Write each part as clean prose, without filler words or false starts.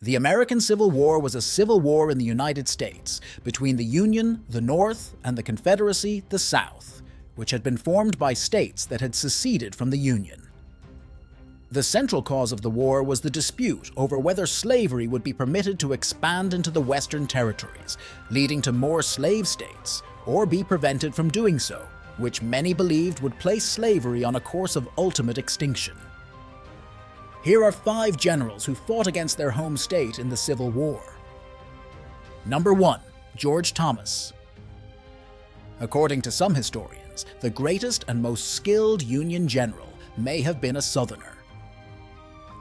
The American Civil War was a civil war in the United States between the Union, the North, and the Confederacy, the South, which had been formed by states that had seceded from the Union. The central cause of the war was the dispute over whether slavery would be permitted to expand into the Western territories, leading to more slave states, or be prevented from doing so, which many believed would place slavery on a course of ultimate extinction. Here are 5 generals who fought against their home state in the Civil War. Number 1. George Thomas. According to some historians, the greatest and most skilled Union general may have been a Southerner.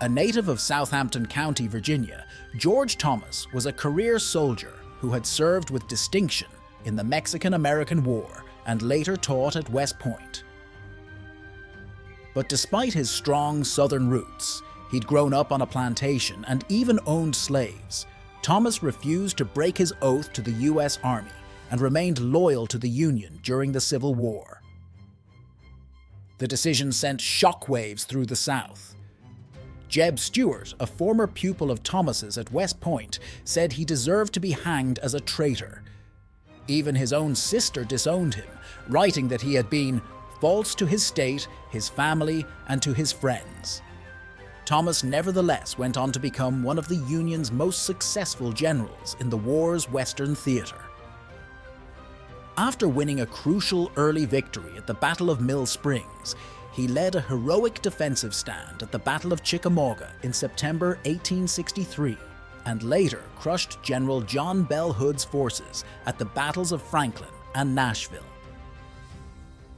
A native of Southampton County, Virginia, George Thomas was a career soldier who had served with distinction in the Mexican-American War and later taught at West Point. But despite his strong Southern roots, he'd grown up on a plantation and even owned slaves. Thomas refused to break his oath to the U.S. Army and remained loyal to the Union during the Civil War. The decision sent shockwaves through the South. Jeb Stuart, a former pupil of Thomas's at West Point, said he deserved to be hanged as a traitor. Even his own sister disowned him, writing that he had been false to his state, his family, and to his friends. Thomas nevertheless went on to become one of the Union's most successful generals in the war's Western theater. After winning a crucial early victory at the Battle of Mill Springs, he led a heroic defensive stand at the Battle of Chickamauga in September 1863, and later crushed General John Bell Hood's forces at the battles of Franklin and Nashville.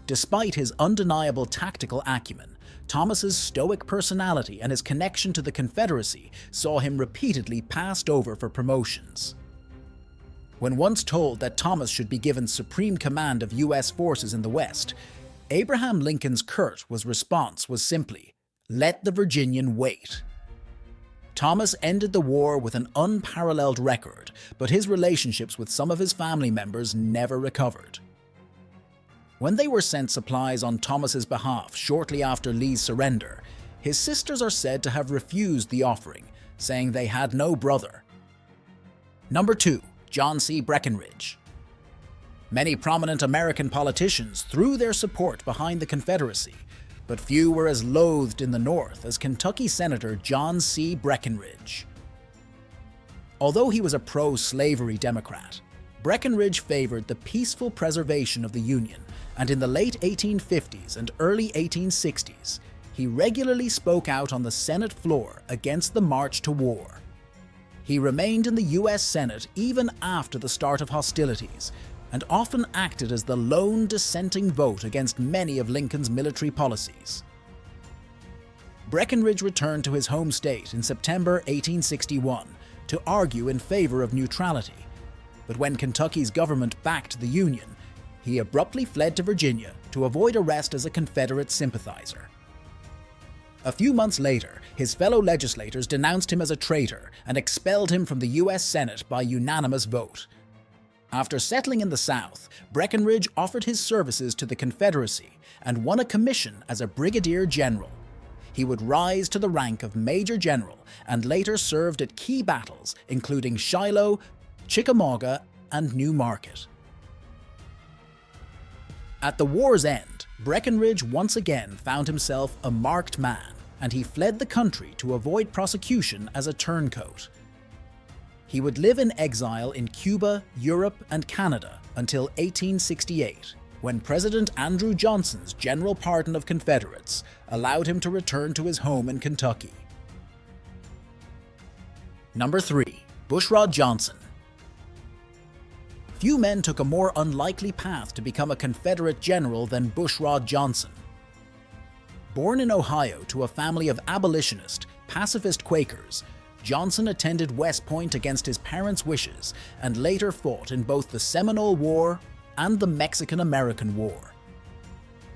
Despite his undeniable tactical acumen, Thomas's stoic personality and his connection to the Confederacy saw him repeatedly passed over for promotions. When once told that Thomas should be given supreme command of U.S. forces in the West, Abraham Lincoln's curt response was simply, "Let the Virginian wait." Thomas ended the war with an unparalleled record, but his relationships with some of his family members never recovered. When they were sent supplies on Thomas's behalf shortly after Lee's surrender, his sisters are said to have refused the offering, saying they had no brother. Number 2. John C. Breckinridge. Many prominent American politicians threw their support behind the Confederacy, but few were as loathed in the North as Kentucky Senator John C. Breckinridge. Although he was a pro-slavery Democrat, Breckinridge favored the peaceful preservation of the Union, and in the late 1850s and early 1860s, he regularly spoke out on the Senate floor against the march to war. He remained in the U.S. Senate even after the start of hostilities, and often acted as the lone dissenting vote against many of Lincoln's military policies. Breckinridge returned to his home state in September 1861 to argue in favor of neutrality, but when Kentucky's government backed the Union, he abruptly fled to Virginia to avoid arrest as a Confederate sympathizer. A few months later, his fellow legislators denounced him as a traitor and expelled him from the U.S. Senate by unanimous vote. After settling in the South, Breckinridge offered his services to the Confederacy and won a commission as a brigadier general. He would rise to the rank of major general and later served at key battles including Shiloh, Chickamauga, and New Market. At the war's end, Breckinridge once again found himself a marked man, and he fled the country to avoid prosecution as a turncoat. He would live in exile in Cuba, Europe, and Canada until 1868, when President Andrew Johnson's general pardon of Confederates allowed him to return to his home in Kentucky. Number 3. Bushrod Johnson. Few men took a more unlikely path to become a Confederate general than Bushrod Johnson. Born in Ohio to a family of abolitionist, pacifist Quakers, Johnson attended West Point against his parents' wishes and later fought in both the Seminole War and the Mexican-American War.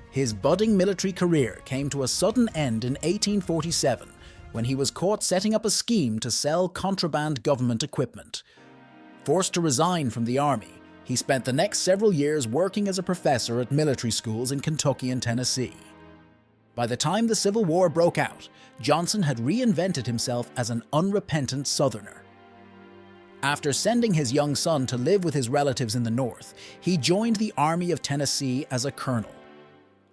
His budding military career came to a sudden end in 1847 when he was caught setting up a scheme to sell contraband government equipment. Forced to resign from the army, he spent the next several years working as a professor at military schools in Kentucky and Tennessee. By the time the Civil War broke out, Johnson had reinvented himself as an unrepentant Southerner. After sending his young son to live with his relatives in the North, he joined the Army of Tennessee as a colonel.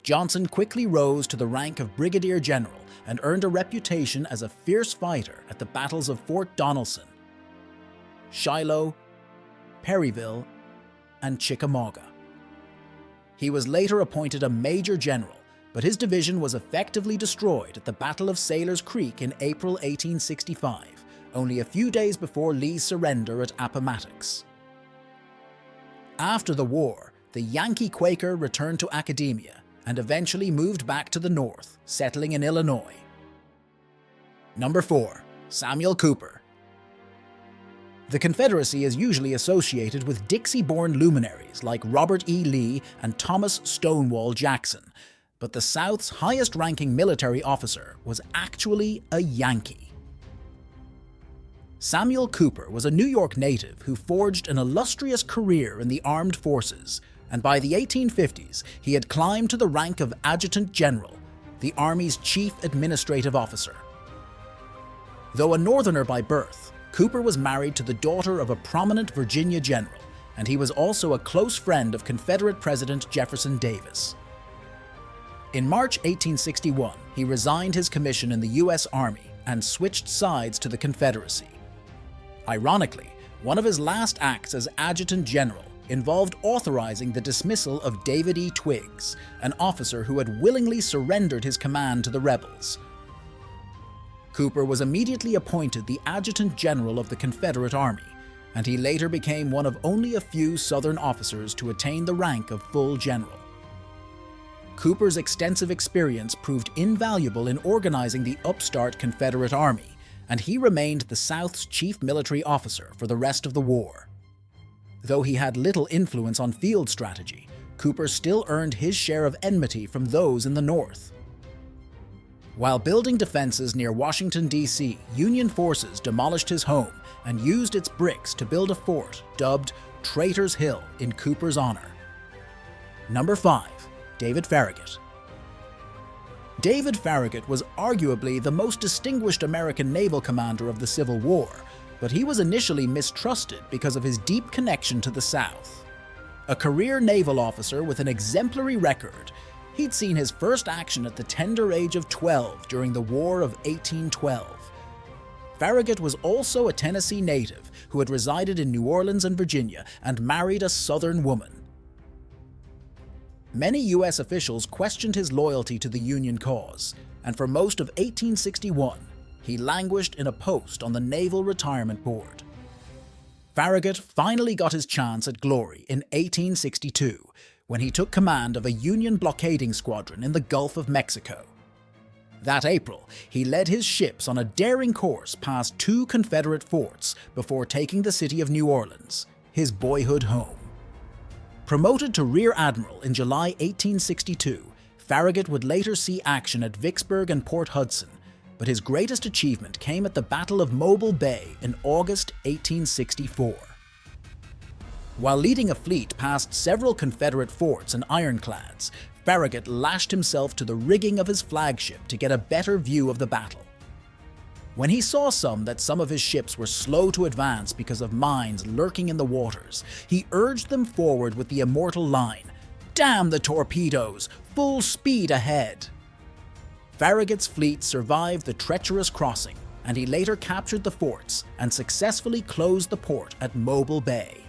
Johnson quickly rose to the rank of brigadier general and earned a reputation as a fierce fighter at the battles of Fort Donelson, Shiloh, Perryville, and Chickamauga. He was later appointed a major general, but his division was effectively destroyed at the Battle of Sailor's Creek in April 1865, only a few days before Lee's surrender at Appomattox. After the war, the Yankee Quaker returned to academia and eventually moved back to the North, settling in Illinois. Number 4. Samuel Cooper. The Confederacy is usually associated with Dixie-born luminaries like Robert E. Lee and Thomas Stonewall Jackson, but the South's highest-ranking military officer was actually a Yankee. Samuel Cooper was a New York native who forged an illustrious career in the armed forces, and by the 1850s he had climbed to the rank of Adjutant General, the Army's chief administrative officer. Though a Northerner by birth, Cooper was married to the daughter of a prominent Virginia general, and he was also a close friend of Confederate President Jefferson Davis. In March 1861, he resigned his commission in the U.S. Army and switched sides to the Confederacy. Ironically, one of his last acts as Adjutant General involved authorizing the dismissal of David E. Twiggs, an officer who had willingly surrendered his command to the rebels. Cooper was immediately appointed the Adjutant General of the Confederate Army, and he later became one of only a few Southern officers to attain the rank of full general. Cooper's extensive experience proved invaluable in organizing the upstart Confederate Army, and he remained the South's chief military officer for the rest of the war. Though he had little influence on field strategy, Cooper still earned his share of enmity from those in the North. While building defenses near Washington, D.C., Union forces demolished his home and used its bricks to build a fort dubbed Traitor's Hill in Cooper's honor. Number 5. David Farragut. David Farragut was arguably the most distinguished American naval commander of the Civil War, but he was initially mistrusted because of his deep connection to the South. A career naval officer with an exemplary record, he'd seen his first action at the tender age of 12 during the War of 1812. Farragut was also a Tennessee native who had resided in New Orleans and Virginia and married a Southern woman. Many U.S. officials questioned his loyalty to the Union cause, and for most of 1861, he languished in a post on the Naval Retirement Board. Farragut finally got his chance at glory in 1862, when he took command of a Union blockading squadron in the Gulf of Mexico. That April, he led his ships on a daring course past 2 Confederate forts before taking the city of New Orleans, his boyhood home. Promoted to Rear Admiral in July 1862, Farragut would later see action at Vicksburg and Port Hudson, but his greatest achievement came at the Battle of Mobile Bay in August 1864. While leading a fleet past several Confederate forts and ironclads, Farragut lashed himself to the rigging of his flagship to get a better view of the battle. When he saw that some of his ships were slow to advance because of mines lurking in the waters, he urged them forward with the immortal line, "Damn the torpedoes! Full speed ahead!" Farragut's fleet survived the treacherous crossing, and he later captured the forts and successfully closed the port at Mobile Bay.